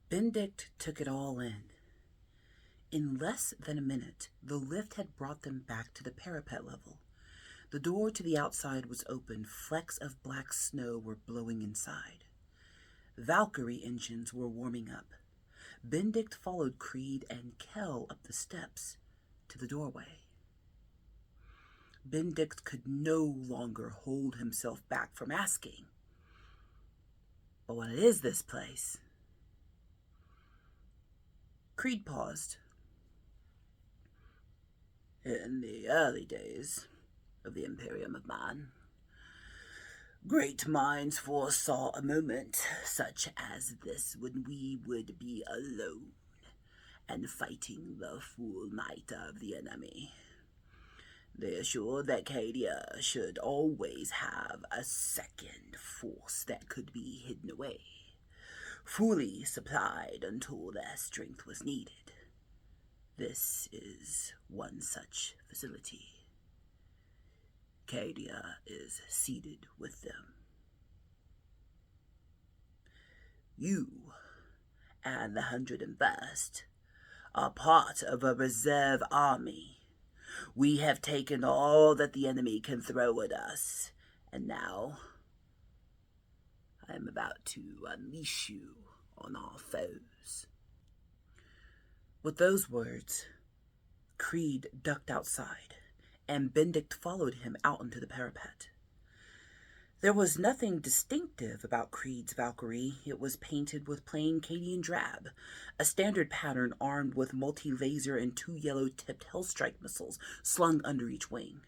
Benedict took it all in. In less than a minute, the lift had brought them back to the parapet level. The door to the outside was open. Flecks of black snow were blowing inside. Valkyrie engines were warming up. Benedict followed Creed and Kell up the steps to the doorway. Benedict could no longer hold himself back from asking, "But what is this place?" Creed paused. "In the early days of the Imperium of Man, great minds foresaw a moment such as this when we would be alone and fighting the full might of the enemy. They assured that Cadia should always have a second force that could be hidden away, fully supplied until their strength was needed. This is one such facility. Cadia is seated with them. You and the 101st are part of a reserve army. We have taken all that the enemy can throw at us, and now I am about to unleash you on our foes." With those words, Creed ducked outside, and Benedict followed him out onto the parapet. There was nothing distinctive about Creed's Valkyrie. It was painted with plain Cadian drab, a standard pattern armed with multi-laser and 2 yellow-tipped Hellstrike missiles slung under each wing.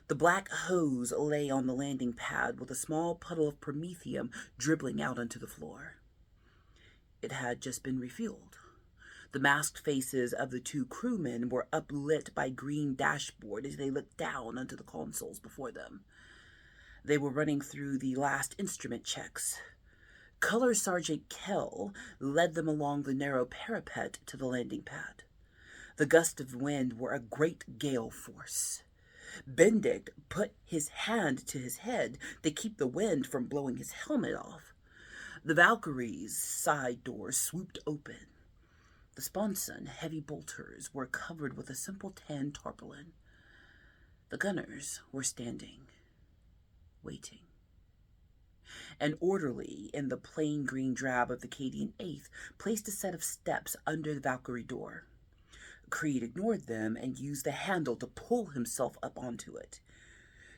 The black hose lay on the landing pad with a small puddle of promethium dribbling out onto the floor. It had just been refueled. The masked faces of the 2 crewmen were uplit by green dashboard as they looked down onto the consoles before them. They were running through the last instrument checks. Color Sergeant Kell led them along the narrow parapet to the landing pad. The gusts of wind were a great gale force. Benedict put his hand to his head to keep the wind from blowing his helmet off. The Valkyrie's side doors swooped open. The sponson heavy bolters were covered with a simple tan tarpaulin. The gunners were standing, waiting. An orderly in the plain green drab of the Cadian 8th placed a set of steps under the Valkyrie door. Creed ignored them and used the handle to pull himself up onto it.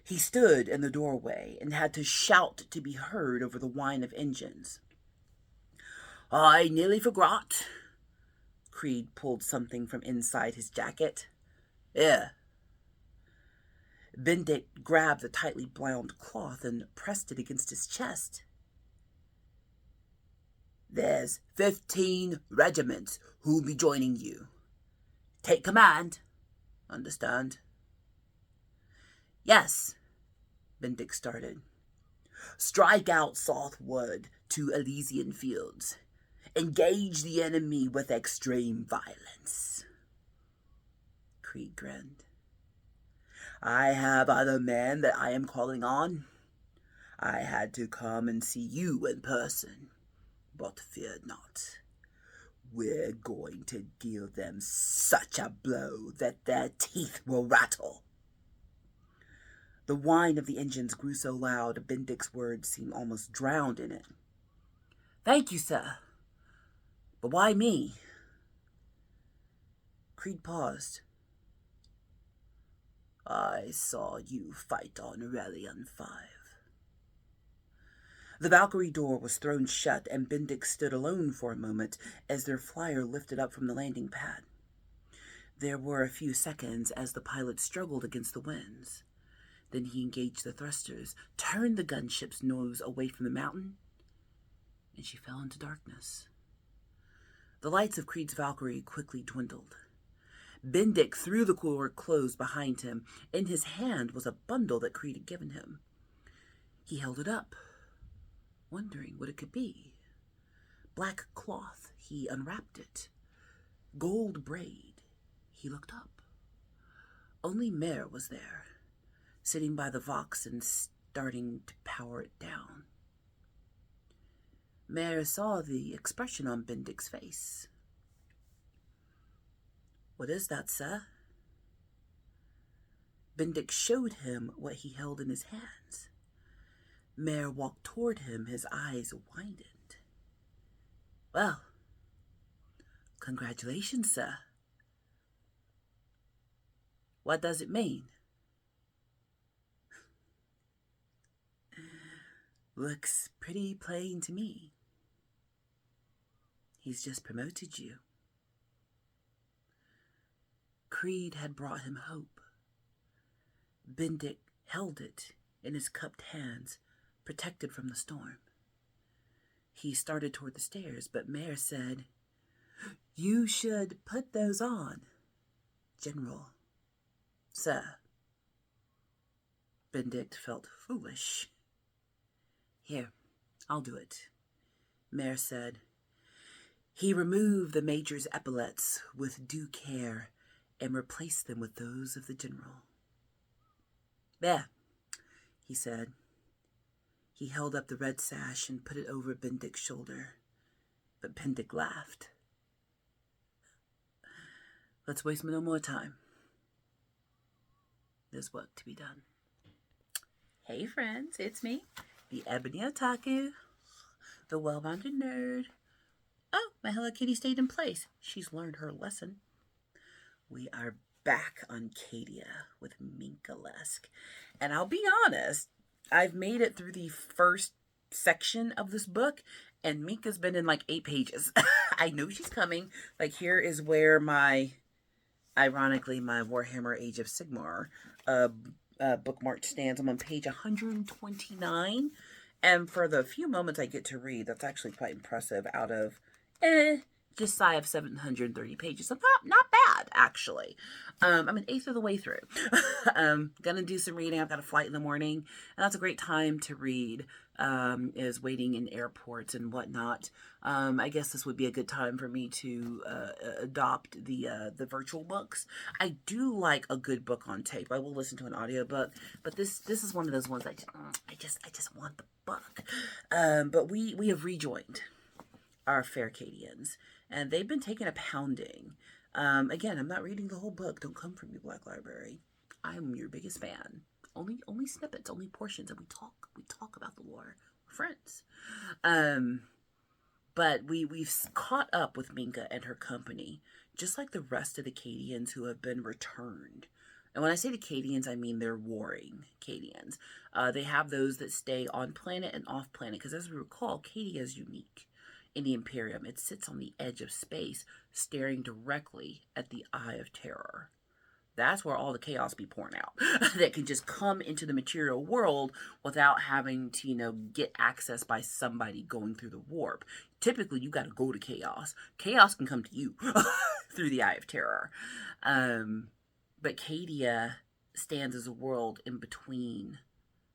He stood in the doorway and had to shout to be heard over the whine of engines. "I nearly forgot." Creed pulled something from inside his jacket. "Here." Benedict grabbed the tightly bound cloth and pressed it against his chest. "There's 15 regiments who'll be joining you. Take command. Understand?" "Yes," Benedict started. "Strike out southward to Elysian Fields. Engage the enemy with extreme violence." Creed grinned. "I have other men that I am calling on. I had to come and see you in person, but fear not. We're going to deal them such a blow that their teeth will rattle." The whine of the engines grew so loud, Benedict's words seemed almost drowned in it. "Thank you, sir. But why me?" Creed paused. "I saw you fight on Relion 5. The Valkyrie door was thrown shut, and Benedict stood alone for a moment as their flyer lifted up from the landing pad. There were a few seconds as the pilot struggled against the winds. Then he engaged the thrusters, turned the gunship's nose away from the mountain, and she fell into darkness. The lights of Creed's Valkyrie quickly dwindled. Benedict threw the door closed behind him. In his hand was a bundle that Creed had given him. He held it up, wondering what it could be. Black cloth, he unwrapped it. Gold braid, he looked up. Only Mare was there, sitting by the Vox and starting to power it down. Mare saw the expression on Bendick's face. "What is that, sir?" Bendick showed him what he held in his hands. Mare walked toward him, his eyes widened. "Well, congratulations, sir. What does it mean?" "Looks pretty plain to me. He's just promoted you." Creed had brought him hope. Bendick held it in his cupped hands, protected from the storm. He started toward the stairs, but Mare said, "You should put those on, General." "Sir." Bendick felt foolish. "Here, I'll do it," Mare said. He removed the Major's epaulets with due care and replaced them with those of the General. "There," he said. He held up the red sash and put it over Bendick's shoulder, but Bendick laughed. "Let's waste no more time. There's work to be done." Hey friends, it's me, the Ebony Otaku, the well-rounded nerd. Oh, my Hello Kitty stayed in place. She's learned her lesson. We are back on Cadia with Minka Lesk. And I'll be honest, I've made it through the first section of this book, and Minka's been in like 8 pages. I know she's coming. Like, here is where ironically, my Warhammer Age of Sigmar bookmark stands. I'm on page 129. And for the few moments I get to read, that's actually quite impressive out of just shy of 730 pages. So not bad, actually. I'm an eighth of the way through. Gonna do some reading. I've got a flight in the morning, and that's a great time to read, is waiting in airports and whatnot. I guess this would be a good time for me to adopt the virtual books. I do like a good book on tape. I will listen to an audiobook, but this is one of those ones I just want the book. But we have rejoined our fair Cadians, and they've been taking a pounding. Again, I'm not reading the whole book. Don't come for me, Black Library. I'm your biggest fan. Only snippets, only portions, and we talk about the lore. We're friends. But we've caught up with Minka and her company, just like the rest of the Cadians who have been returned. And when I say the Cadians, I mean they're warring Cadians. They have those that stay on planet and off planet, because as we recall, Cadia is unique in the Imperium. It sits on the edge of space, staring directly at the Eye of Terror. That's where all the chaos be pouring out. That can just come into the material world without having to, get access by somebody going through the warp. Typically, you got to go to chaos. Chaos can come to you through the Eye of Terror. But Cadia stands as a world in between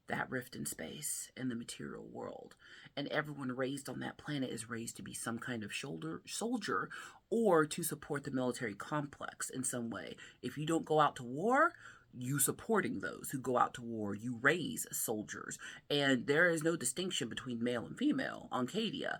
that rift in space and the material world. And everyone raised on that planet is raised to be some kind of soldier or to support the military complex in some way. If you don't go out to war, you supporting those who go out to war. You raise soldiers. And there is no distinction between male and female on Cadia.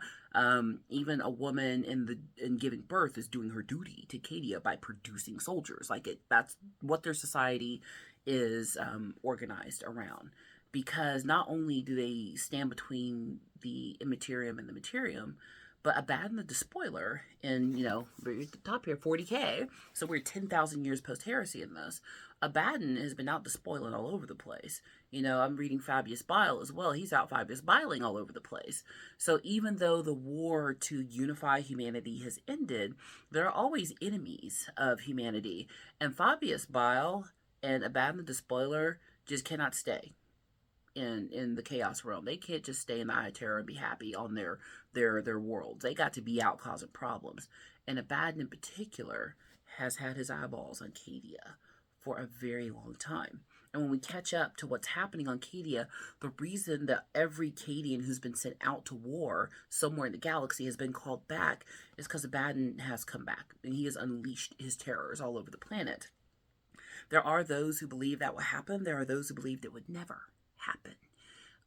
Even a woman in giving birth is doing her duty to Cadia by producing soldiers. That's what their society is organized around. Because not only do they stand between the immaterium and the materium, but Abaddon the Despoiler, and we're at the top here, 40K, so we're 10,000 years post-heresy in this. Abaddon has been out despoiling all over the place. I'm reading Fabius Bile as well. He's out Fabius Biling all over the place. So even though the war to unify humanity has ended, there are always enemies of humanity. And Fabius Bile and Abaddon the Despoiler just cannot stay in the chaos realm. They can't just stay in the Eye of Terror and be happy on their worlds. They got to be out causing problems. And Abaddon in particular has had his eyeballs on Cadia for a very long time. And when we catch up to what's happening on Cadia, the reason that every Cadian who's been sent out to war somewhere in the galaxy has been called back is because Abaddon has come back and he has unleashed his terrors all over the planet. There are those who believe that will happen. There are those who believe it would never happen.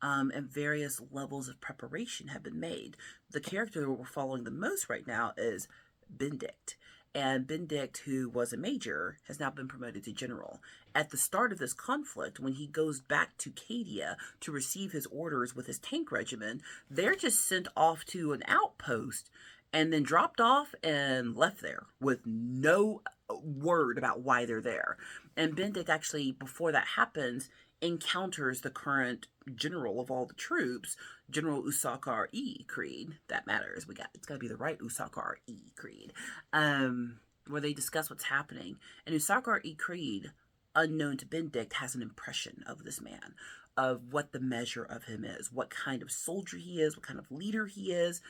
and various levels of preparation have been made. The character that we're following the most right now is Benedict. And Benedict, who was a major, has now been promoted to general. At the start of this conflict, when he goes back to Cadia to receive his orders with his tank regiment, they're just sent off to an outpost and then dropped off and left there with no word about why they're there. And Benedict actually, before that happens, encounters the current general of all the troops, General Usakar E. Creed. That matters. It's got to be the right Usakar E. Creed. Where they discuss what's happening. And Usakar E. Creed, unknown to Benedict, has an impression of this man, of what the measure of him is, what kind of soldier he is, what kind of leader he is,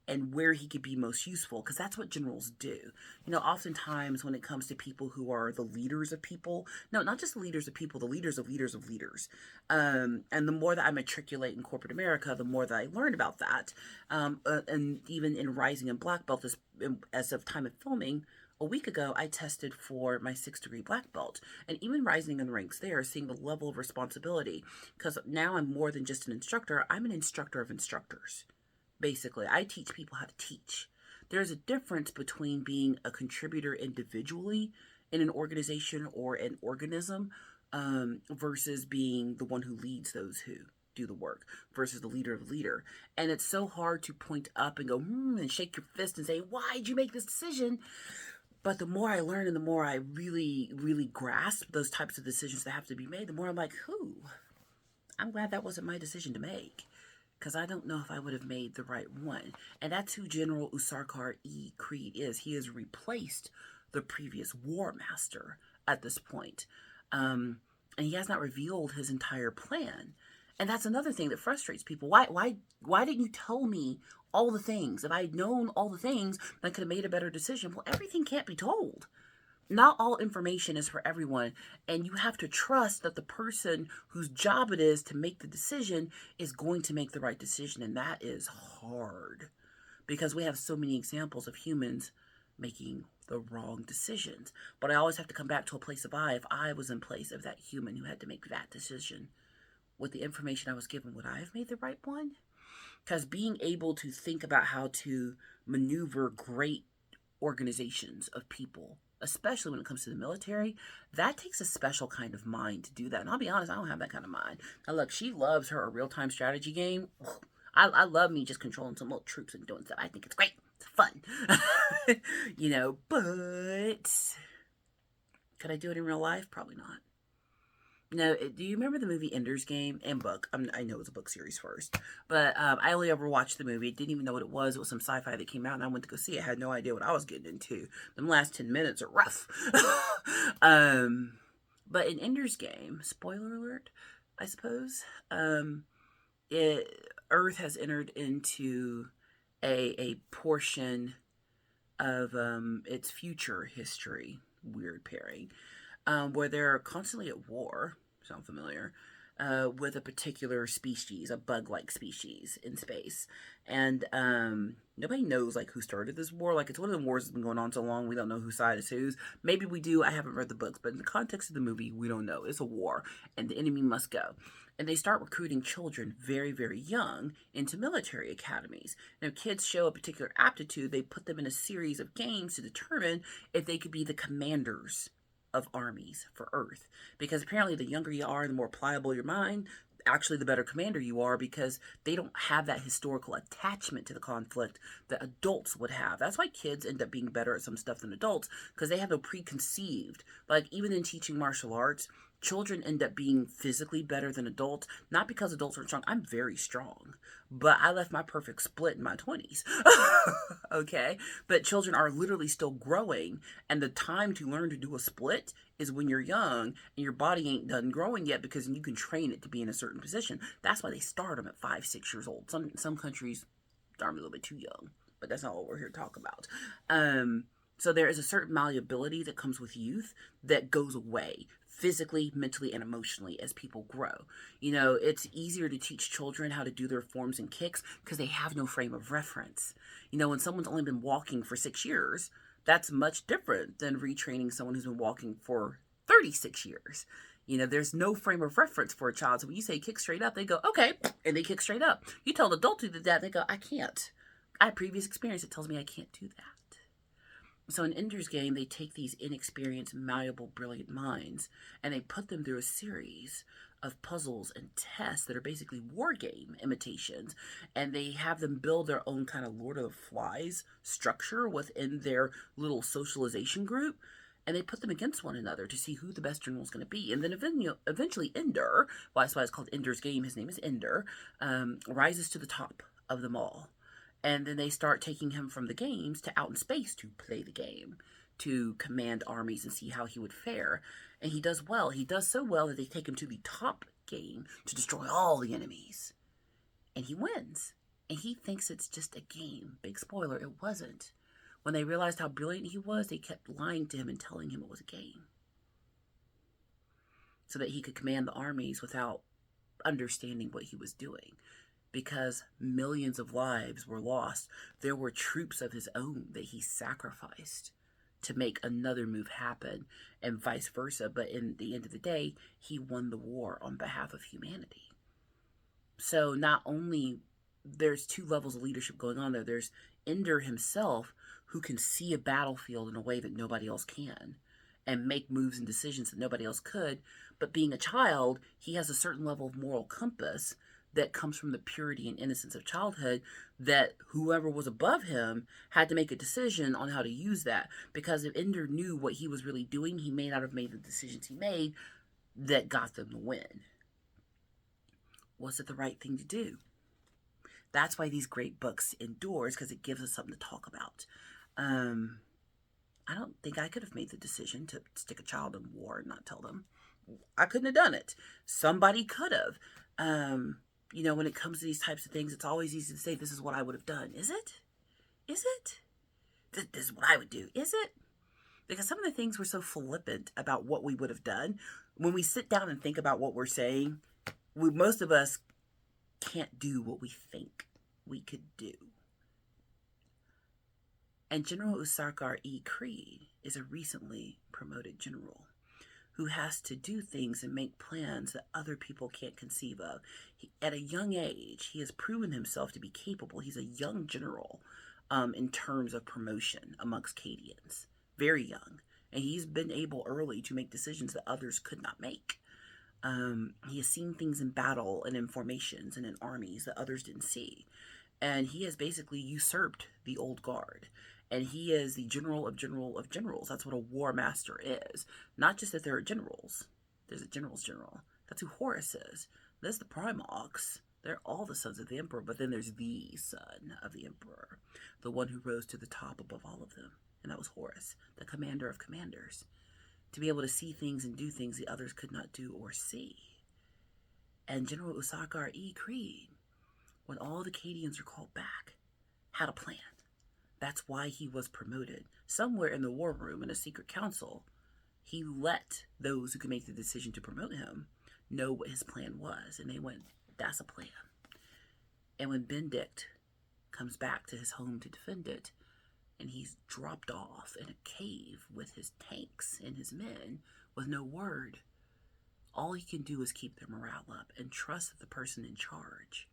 and where he could be most useful, because that's what generals do. You know, oftentimes when it comes to people who are the leaders of people, no, not just the leaders of people, the leaders of leaders of leaders. And the more that I matriculate in corporate America, the more that I learn about that. And even in Rising and Black Belt, as of time of filming, a week ago, I tested for my 6th degree black belt, and even rising in the ranks there, seeing the level of responsibility, because now I'm more than just an instructor, I'm an instructor of instructors. Basically, I teach people how to teach. There's a difference between being a contributor individually in an organization or an organism versus being the one who leads those who do the work versus the leader of the leader. And it's so hard to point up and go, and shake your fist and say, why'd you make this decision? But the more I learn and the more I really, really grasp those types of decisions that have to be made, the more I'm like, I'm glad that wasn't my decision to make. Because I don't know if I would have made the right one. And that's who General Usarkar E. Creed is. He has replaced the previous War Master at this point. And he has not revealed his entire plan. And that's another thing that frustrates people. Why didn't you tell me all the things? If I had known all the things, I could have made a better decision. Well, everything can't be told. Not all information is for everyone, and you have to trust that the person whose job it is to make the decision is going to make the right decision, and that is hard because we have so many examples of humans making the wrong decisions. But I always have to come back to a place of if I was in place of that human who had to make that decision, with the information I was given, would I have made the right one? Because being able to think about how to maneuver great organizations of people, especially when it comes to the military, that takes a special kind of mind to do that. And I'll be honest, I don't have that kind of mind. Now look, she loves her a real-time strategy game. I love me just controlling some little troops and doing stuff. I think it's great. It's fun. But could I do it in real life? Probably not. No, do you remember the movie Ender's Game and book? I know it was a book series first, but I only ever watched the movie. Didn't even know what it was. It was some sci-fi that came out, and I went to go see it. I had no idea what I was getting into. The last 10 minutes are rough. But in Ender's Game, spoiler alert, I suppose, Earth has entered into a portion of its future history. Weird pairing. Where they're constantly at war, sound familiar, with a particular species, a bug-like species in space. And nobody knows, who started this war. It's one of the wars that's been going on so long, we don't know whose side is whose. Maybe we do, I haven't read the books, but in the context of the movie, we don't know. It's a war, and the enemy must go. And they start recruiting children very, very young into military academies. Now, if kids show a particular aptitude, they put them in a series of games to determine if they could be the commanders of armies for Earth, because apparently the younger you are, the more pliable your mind, actually the better commander you are, because they don't have that historical attachment to the conflict that adults would have. That's why kids end up being better at some stuff than adults, because they have no preconceived, even in teaching martial arts, children end up being physically better than adults, not because adults are strong. I'm very strong, but I left my perfect split in my 20s. Okay? But children are literally still growing, and the time to learn to do a split is when you're young and your body ain't done growing yet, because you can train it to be in a certain position. That's why they start them at 5, 6 years old. Some countries are a little bit too young, but that's not what we're here to talk about. So there is a certain malleability that comes with youth that goes away physically, mentally, and emotionally as people grow. It's easier to teach children how to do their forms and kicks because they have no frame of reference. When someone's only been walking for 6 years, that's much different than retraining someone who's been walking for 36 years. There's no frame of reference for a child. So when you say kick straight up, they go, okay, and they kick straight up. You tell an adult to do that, they go, I can't. I have previous experience that tells me I can't do that. So in Ender's Game, they take these inexperienced, malleable, brilliant minds, and they put them through a series of puzzles and tests that are basically war game imitations, and they have them build their own kind of Lord of the Flies structure within their little socialization group, and they put them against one another to see who the best general is going to be. And then eventually Ender, well, that's why it's called Ender's Game, his name is Ender, rises to the top of them all. And then they start taking him from the games to out in space to play the game, to command armies and see how he would fare. And he does well. He does so well that they take him to the top game to destroy all the enemies. And he wins. And he thinks it's just a game. Big spoiler, it wasn't. When they realized how brilliant he was, they kept lying to him and telling him it was a game, so that he could command the armies without understanding what he was doing. Because millions of lives were lost, there were troops of his own that he sacrificed to make another move happen, and vice versa. But in the end of the day, he won the war on behalf of humanity. So not only there's two levels of leadership going on there. There's Ender himself, who can see a battlefield in a way that nobody else can, and make moves and decisions that nobody else could. But being a child, he has a certain level of moral compass that comes from the purity and innocence of childhood, that whoever was above him had to make a decision on how to use that. Because if Ender knew what he was really doing, he may not have made the decisions he made that got them the win. Was it the right thing to do? That's why these great books endure, because it gives us something to talk about. I don't think I could have made the decision to stick a child in war and not tell them. I couldn't have done it. Somebody could have. When it comes to these types of things, it's always easy to say, this is what I would have done. Is it? Is it? This is what I would do. Is it? Because some of the things were so flippant about what we would have done. When we sit down and think about what we're saying, most of us can't do what we think we could do. And General Usarkar E. Creed is a recently promoted general who has to do things and make plans that other people can't conceive of. At a young age, he has proven himself to be capable. He's a young general in terms of promotion amongst Cadians. Very young. And he's been able early to make decisions that others could not make. He has seen things in battle and in formations and in armies that others didn't see. And he has basically usurped the old guard. And he is the general of generals. That's what a war master is. Not just that there are generals. There's a general's general. That's who Horus is. There's the Primarchs. They're all the sons of the Emperor. But then there's the son of the Emperor. The one who rose to the top above all of them. And that was Horus, the commander of commanders. To be able to see things and do things the others could not do or see. And General Usarkar E. Creed, when all the Cadians were called back, had a plan. That's why he was promoted. Somewhere in the war room in a secret council, he let those who could make the decision to promote him know what his plan was. And they went, that's a plan. And when Benedict comes back to his home to defend it, and he's dropped off in a cave with his tanks and his men with no word, all he can do is keep their morale up and trust that the person in charge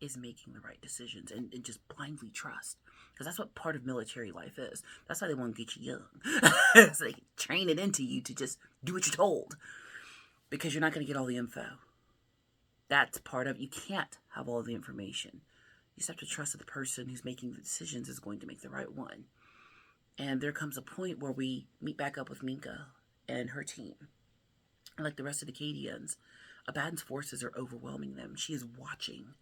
is making the right decisions, and just blindly trust. Because that's what part of military life is. That's why they want to get you young. So they train it into you to just do what you're told. Because you're not going to get all the info. That's part of it. You can't have all the information. You just have to trust that the person who's making the decisions is going to make the right one. And there comes a point where we meet back up with Minka and her team. And like the rest of the Cadians, Abaddon's forces are overwhelming them. She is watching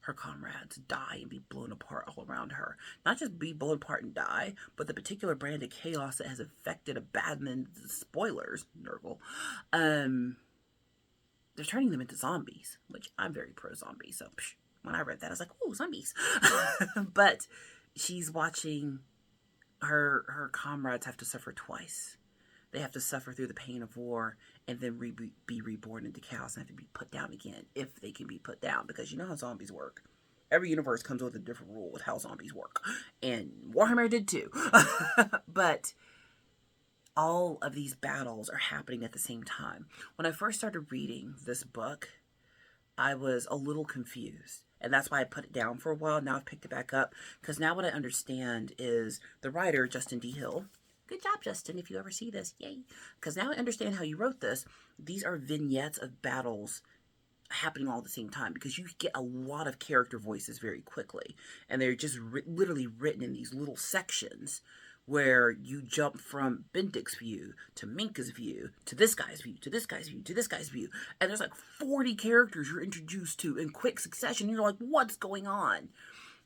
her comrades die and be blown apart all around her. Not just be blown apart and die, but the particular brand of chaos that has affected Abaddon, and spoilers, Nurgle, they're turning them into zombies, which I'm very pro-zombie, so when I read that, I was like, oh, zombies. But she's watching her comrades have to suffer twice. They have to suffer through the pain of war and then be reborn into chaos and have to be put down again, if they can be put down. Because you know how zombies work. Every universe comes with a different rule with how zombies work. And Warhammer did too. But all of these battles are happening at the same time. When I first started reading this book, I was a little confused. And that's why I put it down for a while. Now I've picked it back up. Because now what I understand is the writer, Justin D. Hill. Good job, Justin, if you ever see this. Yay. Because now I understand how you wrote this. These are vignettes of battles happening all at the same time. Because you get a lot of character voices very quickly. And they're just literally written in these little sections where you jump from Bendick's view to Minka's view to this guy's view to this guy's view to this guy's view. And there's like 40 characters you're introduced to in quick succession. You're like, what's going on?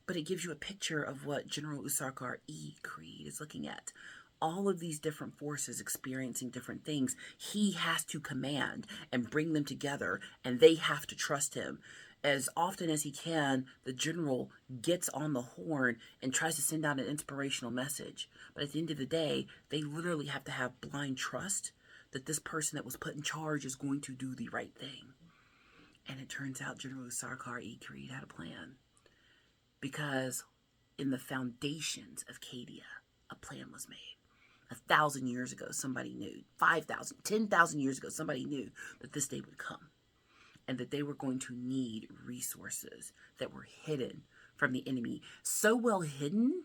But it gives you a picture of what General Usarkar E. Creed is looking at. All of these different forces experiencing different things. He has to command and bring them together, and they have to trust him. As often as he can, the general gets on the horn and tries to send out an inspirational message. But at the end of the day, they literally have to have blind trust that this person that was put in charge is going to do the right thing. And it turns out General Sarkar E. Creed had a plan. Because in the foundations of Cadia, a plan was made. 1,000 years ago, somebody knew. 5,000, 10,000 years ago, somebody knew that this day would come. And that they were going to need resources that were hidden from the enemy. So well hidden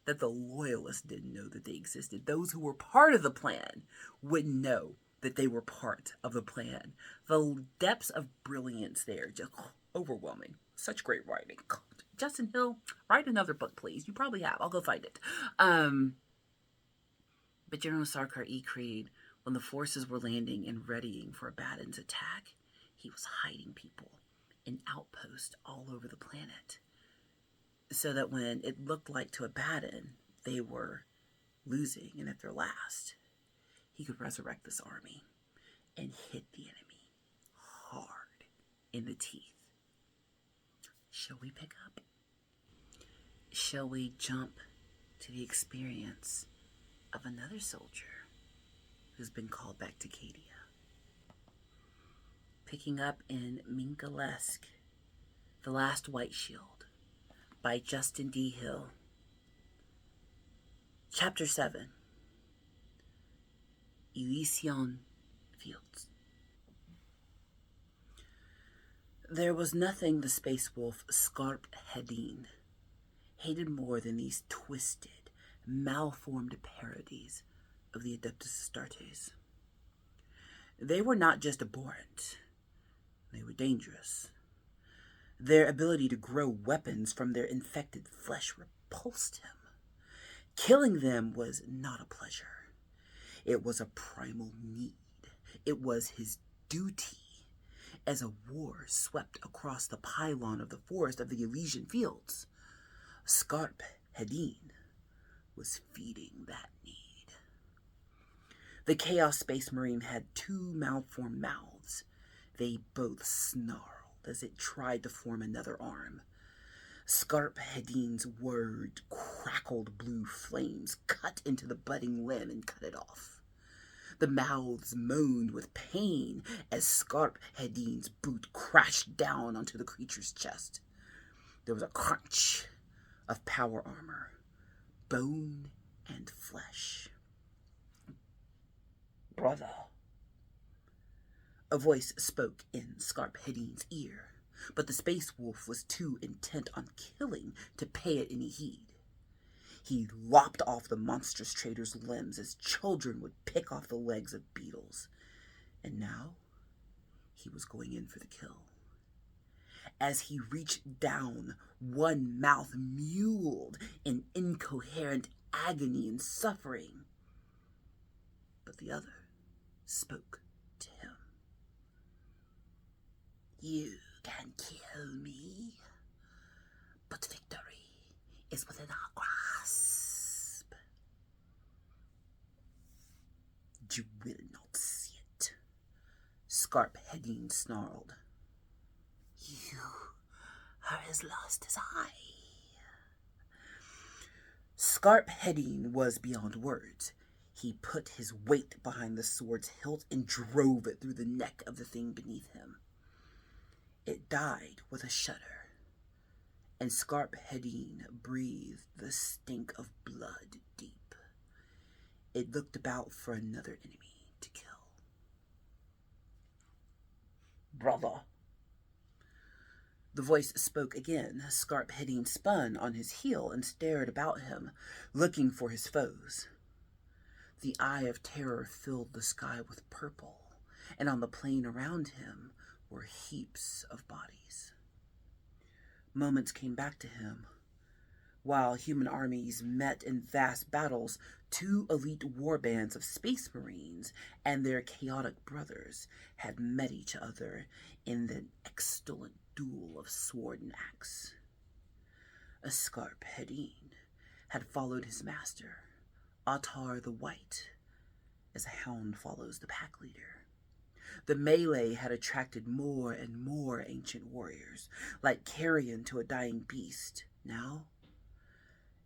that the loyalists didn't know that they existed. Those who were part of the plan wouldn't know that they were part of the plan. The depths of brilliance there, just overwhelming. Such great writing. God. Justin Hill, write another book, please. You probably have. I'll go find it. But General Sarkar E. Creed, when the forces were landing and readying for Abaddon's attack, he was hiding people in outposts all over the planet. So that when it looked like to Abaddon they were losing and at their last, he could resurrect this army and hit the enemy hard in the teeth. Shall we pick up? Shall we jump to the experience of another soldier who's been called back to Cadia? Picking up in Minka Lesk, The Last White Shield by Justin D. Hill. Chapter 7, Elysian Fields. There was nothing the space wolf Scarp Hedin hated more than these twisted, malformed parodies of the Adeptus Astartes. They were not just abhorrent. They were dangerous. Their ability to grow weapons from their infected flesh repulsed him. Killing them was not a pleasure. It was a primal need. It was his duty. As a war swept across the pylon of the forest of the Elysian Fields, Scarp Hedin was feeding that need. The Chaos Space Marine had two malformed mouths. They both snarled as it tried to form another arm. Scarp Hedin's word crackled blue flames, cut into the budding limb and cut it off. The mouths moaned with pain as Scarp Hedin's boot crashed down onto the creature's chest. There was a crunch of power armor, bone and flesh. Brother. A voice spoke in Scarp Hedin's ear, but the space wolf was too intent on killing to pay it any heed. He lopped off the monstrous trader's limbs as children would pick off the legs of beetles. And now, he was going in for the kill. As he reached down, one mouth mewled in incoherent agony and suffering. But the other spoke to him. You can kill me, but victory is within our grasp. You will not see it, Scarp Hedin snarled. You are as lost as I. Scarp Hedin was beyond words. He put his weight behind the sword's hilt and drove it through the neck of the thing beneath him. It died with a shudder, and Scarp Hedin breathed the stink of blood deep. it looked about for another enemy to kill. "Brother." The voice spoke again. Scarp Hidding spun on his heel and stared about him, looking for his foes. The eye of terror filled the sky with purple, and on the plain around him were heaps of bodies. Moments came back to him. While human armies met in vast battles, two elite warbands of space marines and their chaotic brothers had met each other in an exultant duel of sword and axe. Scarp Hidding had followed his master, Ottar the White, as a hound follows the pack leader. The melee had attracted more and more ancient warriors, like carrion to a dying beast. Now,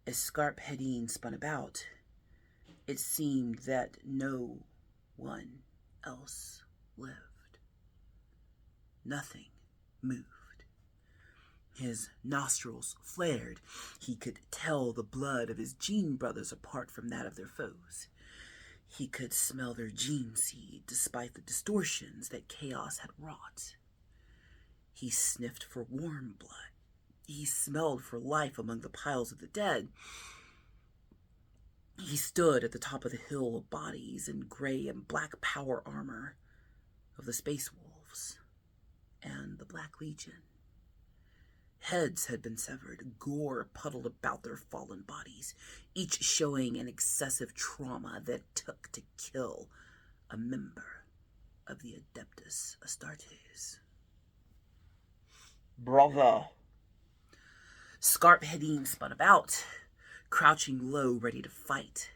as Scarp Hidding spun about, it seemed that no one else lived. Nothing moved. His nostrils flared. He could tell the blood of his gene brothers apart from that of their foes. He could smell their gene seed despite the distortions that chaos had wrought. He sniffed for warm blood. He smelled for life among the piles of the dead. He stood at the top of the hill of bodies in gray and black power armor of the Space Wolves and the Black Legion. Heads had been severed, gore puddled about their fallen bodies, each showing an excessive trauma that it took to kill a member of the Adeptus Astartes. "Brother." Scarp Hidding spun about, crouching low, ready to fight.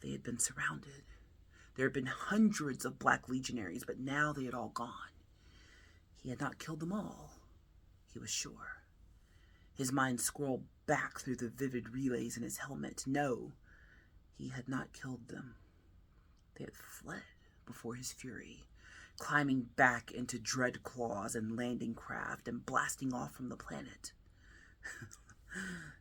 They had been surrounded. There had been hundreds of Black Legionaries, but now they had all gone. He had not killed them all, he was sure. His mind scrolled back through the vivid relays in his helmet. No, he had not killed them. They had fled before his fury, climbing back into dread claws and landing craft and blasting off from the planet.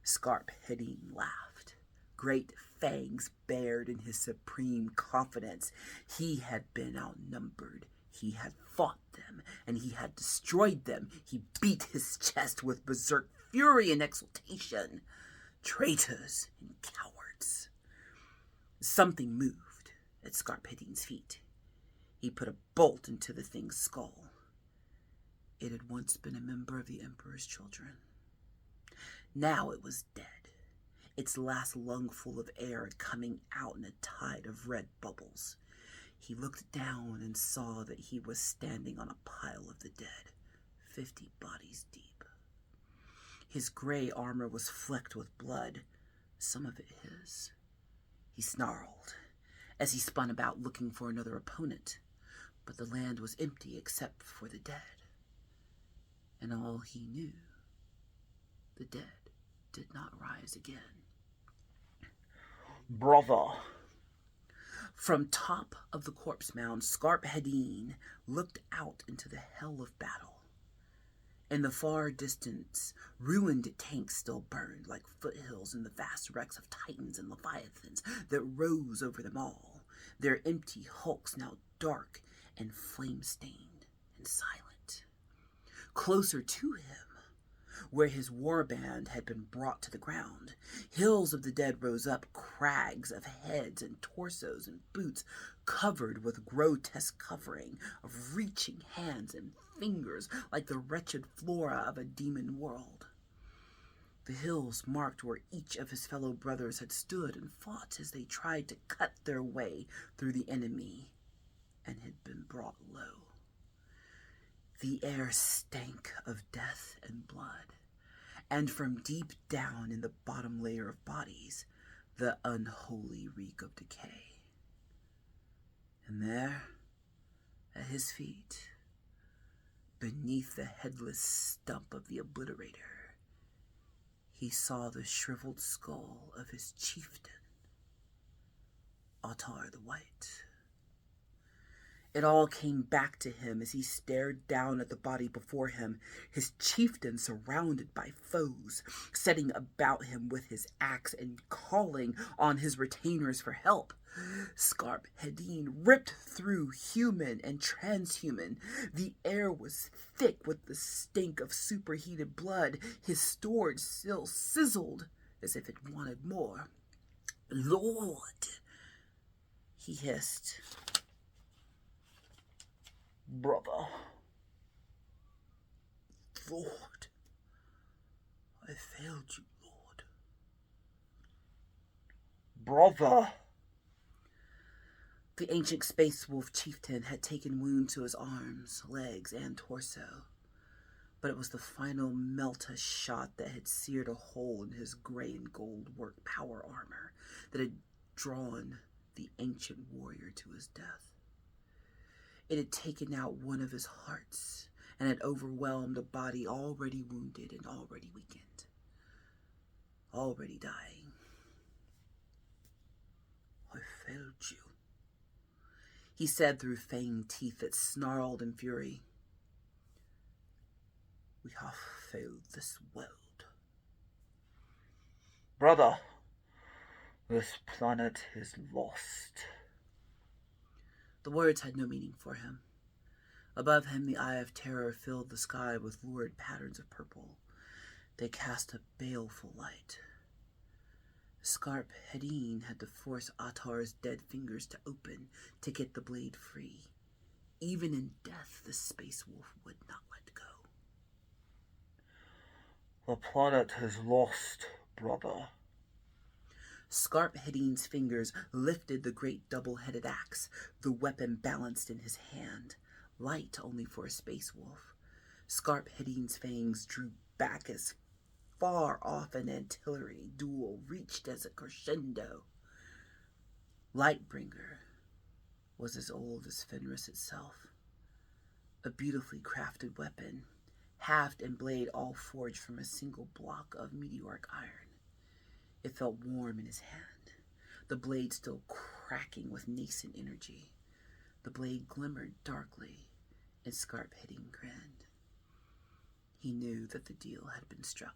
Scarp Hidding laughed. Great fangs bared in his supreme confidence. He had been outnumbered. He had fought them, and he had destroyed them. He beat his chest with berserk fury and exultation. Traitors and cowards. Something moved at Scarp Hidding's feet. He put a bolt into the thing's skull. It had once been a member of the Emperor's children. Now it was dead, its last lungful of air coming out in a tide of red bubbles. He looked down and saw that he was standing on a pile of the dead, 50 bodies deep. His gray armor was flecked with blood, some of it his. He snarled as he spun about looking for another opponent, but the land was empty except for the dead. And all he knew, the dead did not rise again. "Brother." From top of the corpse mound, Scarp Hidding looked out into the hell of battle. In the far distance, ruined tanks still burned like foothills in the vast wrecks of titans and leviathans that rose over them all, their empty hulks now dark and flame-stained and silent. Closer to him, where his warband had been brought to the ground, hills of the dead rose up, crags of heads and torsos and boots covered with grotesque covering of reaching hands and fingers like the wretched flora of a demon world. The hills marked where each of his fellow brothers had stood and fought as they tried to cut their way through the enemy and had been brought low. The air stank of death and blood, and from deep down in the bottom layer of bodies, the unholy reek of decay. And there, at his feet, beneath the headless stump of the obliterator, he saw the shriveled skull of his chieftain, Ottar the White. It all came back to him as he stared down at the body before him, his chieftain surrounded by foes, setting about him with his axe and calling on his retainers for help. Scarp Hedin ripped through human and transhuman. The air was thick with the stink of superheated blood. His storage still sizzled as if it wanted more. "Lord," he hissed. "Brother. Lord. I failed you, Lord. Brother." The ancient space wolf chieftain had taken wounds to his arms, legs, and torso, but it was the final Melta shot that had seared a hole in his gray and gold work power armor that had drawn the ancient warrior to his death. It had taken out one of his hearts and had overwhelmed a body already wounded and already weakened, already dying. "I failed you," he said through fanged teeth that snarled in fury. "We have failed this world. Brother, this planet is lost." The words had no meaning for him. Above him, the eye of terror filled the sky with lurid patterns of purple. They cast a baleful light. Scarp Hedin had to force Atar's dead fingers to open to get the blade free. Even in death, the space wolf would not let go. "The planet is lost, brother." Scarp Hedin's fingers lifted the great double-headed axe, the weapon balanced in his hand, light only for a space wolf. Scarp Hedin's fangs drew back as far off an artillery duel reached as a crescendo. Lightbringer was as old as Fenris itself, a beautifully crafted weapon, haft and blade all forged from a single block of meteoric iron. It felt warm in his hand, the blade still cracking with nascent energy. The blade glimmered darkly, and Scarp Hedin grinned. He knew that the deal had been struck.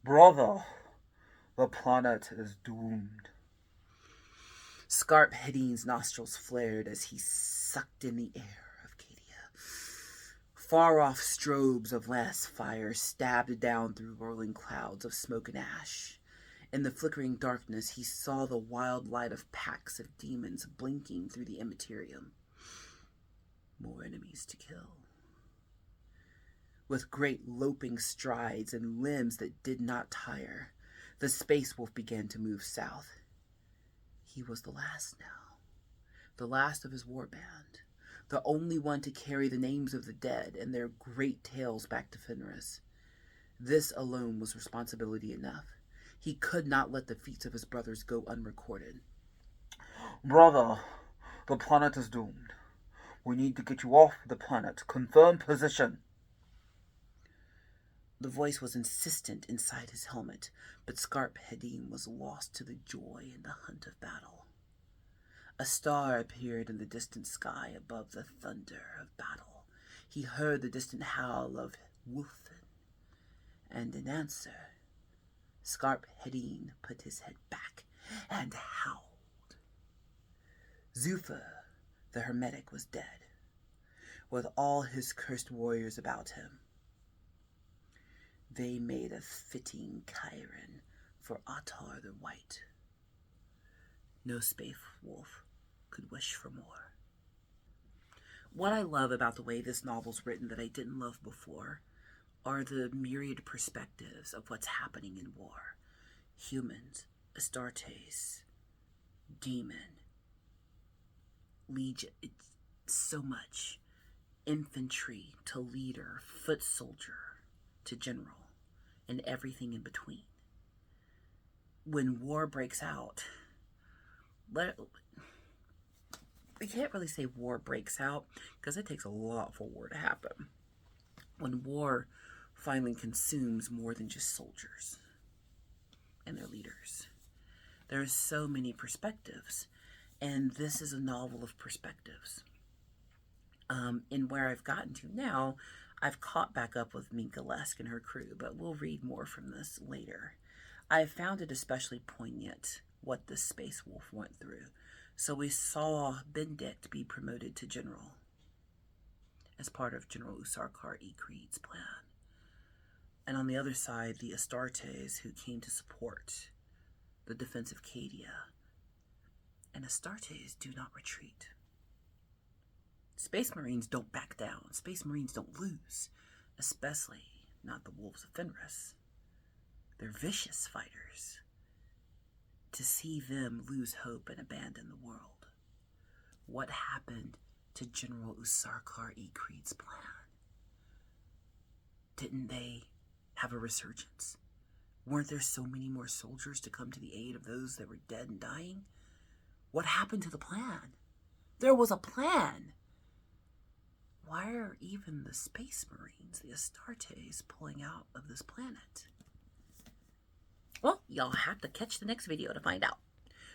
"Brother, the planet is doomed." Scarp Hedin's nostrils flared as he sucked in the air of Cadia. Far-off strobes of last fire stabbed down through whirling clouds of smoke and ash. In the flickering darkness, he saw the wild light of packs of demons blinking through the immaterium. More enemies to kill. With great loping strides and limbs that did not tire, the space wolf began to move south. He was the last now, the last of his war band, the only one to carry the names of the dead and their great tales back to Fenris. This alone was responsibility enough. He could not let the feats of his brothers go unrecorded. "Brother, the planet is doomed. We need to get you off the planet. Confirm position." The voice was insistent inside his helmet, but Scarp Hedin was lost to the joy and the hunt of battle. A star appeared in the distant sky above the thunder of battle. He heard the distant howl of Wolfen, and in answer, Scarp Hedin put his head back and howled. Zuffa, the Hermetic, was dead, with all his cursed warriors about him. They made a fitting Chiron for Atar the White. No space wolf could wish for more. What I love about the way this novel's written that I didn't love before are the myriad perspectives of what's happening in war. Humans, Astartes, demon, legion, it's so much. Infantry to leader, foot soldier to general, and everything in between. When war breaks out, we can't really say war breaks out because it takes a lot for war to happen. When war finally consumes more than just soldiers and their leaders, there are so many perspectives, And this is a novel of perspectives. In where I've gotten to now, I've caught back up with Minka, Lesk, and her crew, but we'll read more from this later. I have found it especially poignant what this space wolf went through. So we saw Benedict be promoted to general as part of General Usarkar E. Creed's plan. And on the other side, the Astartes who came to support the defense of Cadia. And Astartes do not retreat. Space Marines don't back down. Space Marines don't lose, especially not the Wolves of Fenris. They're vicious fighters. To see them lose hope and abandon the world. What happened to General Usarkar E. Creed's plan? Didn't they have a resurgence? Weren't there so many more soldiers to come to the aid of those that were dead and dying? What happened to the plan? There was a plan. Why are even the Space Marines, the Astartes, pulling out of this planet? Well, y'all have to catch the next video to find out.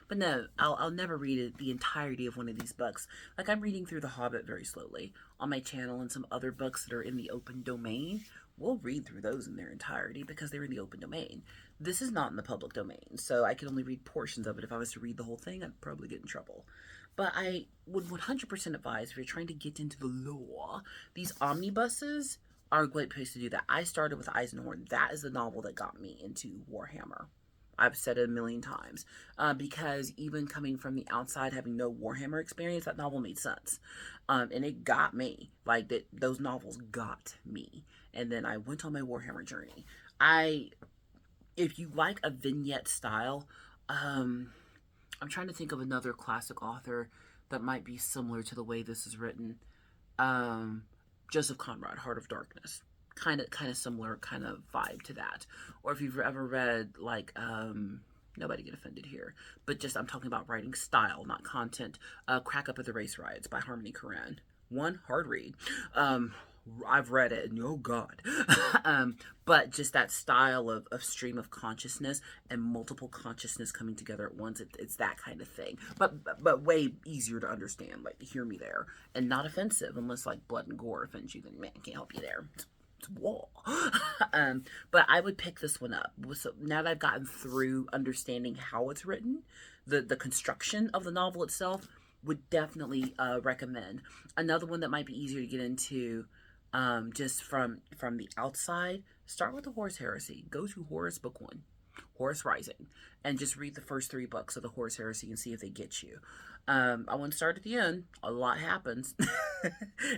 But no, I'll never read the entirety of one of these books. Like, I'm reading through The Hobbit very slowly on my channel, and some other books that are in the open domain. We'll read through those in their entirety because they're in the open domain. This is not in the public domain, so I can only read portions of it. If I was to read the whole thing, I'd probably get in trouble. But I would 100% advise, if you're trying to get into the lore, these omnibuses are a great place to do that. I started with Eisenhorn. That is the novel that got me into Warhammer. I've said it a million times. Because even coming from the outside, having no Warhammer experience, that novel made sense. And it got me. Like, those novels got me. And then I went on my Warhammer journey. If you like a vignette style, I'm trying to think of another classic author that might be similar to the way this is written. Joseph Conrad, Heart of Darkness. Kind of similar kind of vibe to that. Or if you've ever read, like, nobody get offended here, but just, I'm talking about writing style, not content. Crack Up at the Race Riots by Harmony Korine. One, hard read. I've read it, and oh god. But just that style of stream of consciousness and multiple consciousness coming together at once, it's that kind of thing. But way easier to understand, like, hear me there. And not offensive, unless, like, blood and gore offends you, then man, can't help you there. It's war. But I would pick this one up. So now that I've gotten through understanding how it's written, the construction of the novel itself, would definitely recommend. Another one that might be easier to get into, just from the outside, start with the Horus Heresy. Go to Horus Book 1, Horus Rising, and just read the first 3 books of the Horus Heresy and see if they get you. I wouldn't start at the end. A lot happens.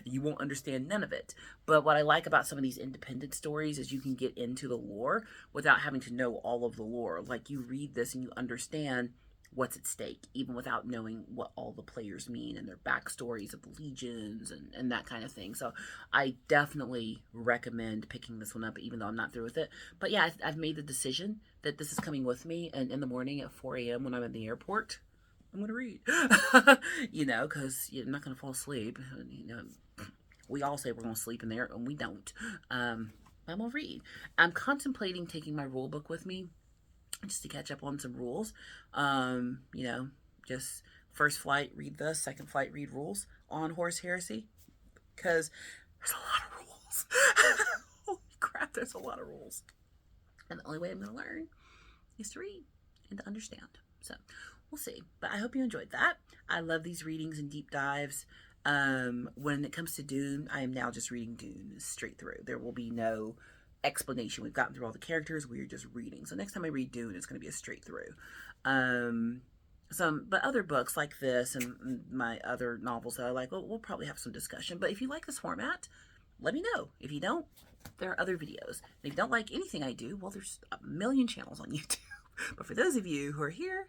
You won't understand none of it. But what I like about some of these independent stories is you can get into the lore without having to know all of the lore. Like, you read this and you understand what's at stake, even without knowing what all the players mean and their backstories of the legions and that kind of thing. So I definitely recommend picking this one up, even though I'm not through with it. But yeah, I've made the decision that this is coming with me, and in the morning at 4 a.m. when I'm in the airport, I'm going to read. You know, because you're not going to fall asleep. You know, we all say we're going to sleep in there, and we don't. I'm going to read. I'm contemplating taking my rule book with me, just to catch up on some rules. You know, just first flight, read this. Second flight, read rules on Horus Heresy. Because there's a lot of rules. Holy crap, there's a lot of rules. And the only way I'm going to learn is to read and to understand. So, we'll see. But I hope you enjoyed that. I love these readings and deep dives. When it comes to Dune, I am now just reading Dune straight through. There will be no explanation. We've gotten through all the characters. We're just reading. So next time I read Dune, it's going to be a straight through. But other books like this and my other novels that I like, we'll probably have some discussion. But if you like this format, let me know. If you don't, there are other videos. And if you don't like anything I do, well, there's a million channels on YouTube. But for those of you who are here,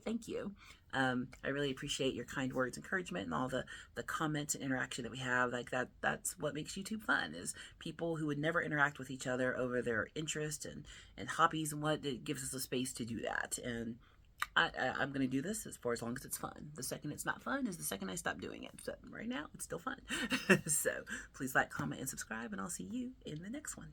thank you. I really appreciate your kind words, encouragement, and all the comments and interaction that we have. Like that's what makes YouTube fun, is people who would never interact with each other over their interests and hobbies and what, it gives us a space to do that. And I'm going to do this for as long as it's fun. The second it's not fun is the second I stop doing it. So right now, it's still fun. So please like, comment, and subscribe, and I'll see you in the next one.